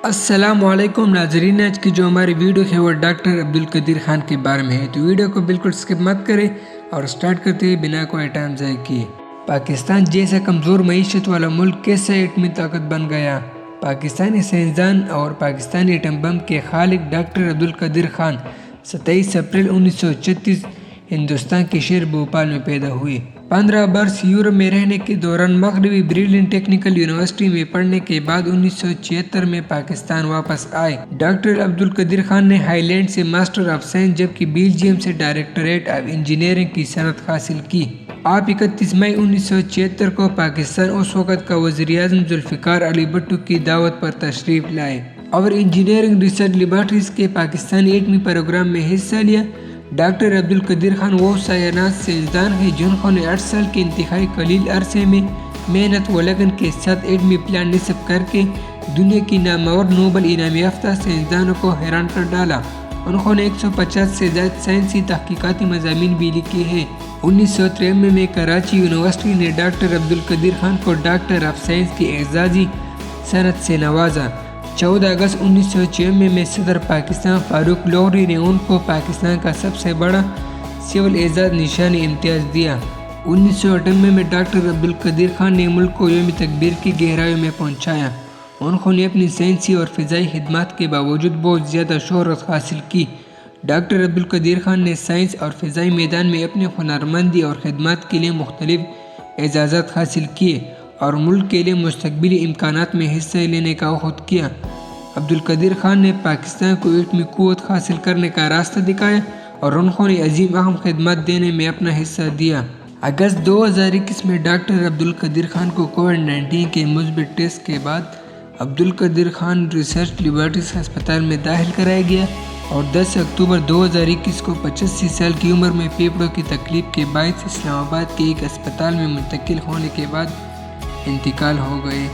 السلام علیکم ناظرین، آج کی جو ہماری ویڈیو ہے وہ ڈاکٹر عبدالقدیر خان کے بارے میں ہے، تو ویڈیو کو بالکل سکپ مت کریں اور سٹارٹ کرتے ہیں بنا کوئی ٹائم ضائع کیے۔ پاکستان جیسا کمزور معیشت والا ملک کیسے ایٹمی طاقت بن گیا؟ پاکستانی سائنسدان اور پاکستانی ایٹم بم کے خالق ڈاکٹر عبدالقدیر خان 27 اپریل 1936 ہندوستان کے شہر بھوپال میں پیدا ہوئے۔ 15 برس یورپ میں رہنے کے دوران مغربی برلن ٹیکنیکل یونیورسٹی میں پڑھنے کے بعد 1976 میں پاکستان واپس آئے۔ ڈاکٹر عبدالقدیر خان نے ہائی لینڈ سے ماسٹر آف سائنس جبکہ بیلجیم سے ڈائریکٹوریٹ آف انجینئرنگ کی صنعت حاصل کی۔ آپ 31 مئی 1976 کو پاکستان اس وقت کا وزیر اعظم ذوالفقار علی بھٹو کی دعوت پر تشریف لائے اور انجینئرنگ ریسرچ لیبارٹریز کے پاکستانی ایٹمی پروگرام میں حصہ لیا۔ ڈاکٹر عبدالقدیر خان وہ سائنسدان سائنسدان ہیں جنہوں نے 8 سال کے انتہائی قلیل عرصے میں محنت و لگن کے ساتھ ایٹمی پلان نصب کر کے دنیا کی نامور نوبل انعام یافتہ سائنسدانوں کو حیران کر ڈالا۔ انہوں نے 150 سے زائد سائنسی تحقیقاتی مضامین بھی لکھے ہیں۔ 1993 میں کراچی یونیورسٹی نے ڈاکٹر عبدالقدیر خان کو ڈاکٹر آف سائنس کی اعزازی صنعت سے نوازا۔ 14 اگست 1996 میں صدر پاکستان فاروق لوہری نے ان کو پاکستان کا سب سے بڑا سول اعزاز نشان امتیاز دیا۔ 1998 میں ڈاکٹر عبدالقدیر خان نے ملک کو یوم تکبیر کی گہرائیوں میں پہنچایا۔ انہوں نے اپنی سائنسی اور فضائی خدمات کے باوجود بہت زیادہ شہرت حاصل کی۔ ڈاکٹر عبدالقدیر خان نے سائنس اور فضائی میدان میں اپنی ہنرمندی اور خدمات کے لیے مختلف اعزازات حاصل کیے اور ملک کے لیے مستقبلی امکانات میں حصہ لینے کا عہد کیا۔ عبدالقدیر خان نے پاکستان کو ایٹمی قوت حاصل کرنے کا راستہ دکھایا اور انہوں نے عظیم اہم خدمات دینے میں اپنا حصہ دیا۔ اگست 2021 میں ڈاکٹر عبدالقدیر خان کو کووڈ-19 کے مثبت ٹیسٹ کے بعد عبدالقدیر خان ریسرچ لیبارٹریز ہسپتال میں داخل کرایا گیا اور 10 اکتوبر 2021 کو 85 سال کی عمر میں پھیپھڑوں کی تکلیف کے باعث اسلام آباد کے ایک اسپتال میں منتقل ہونے کے بعد انتقال ہو گئے۔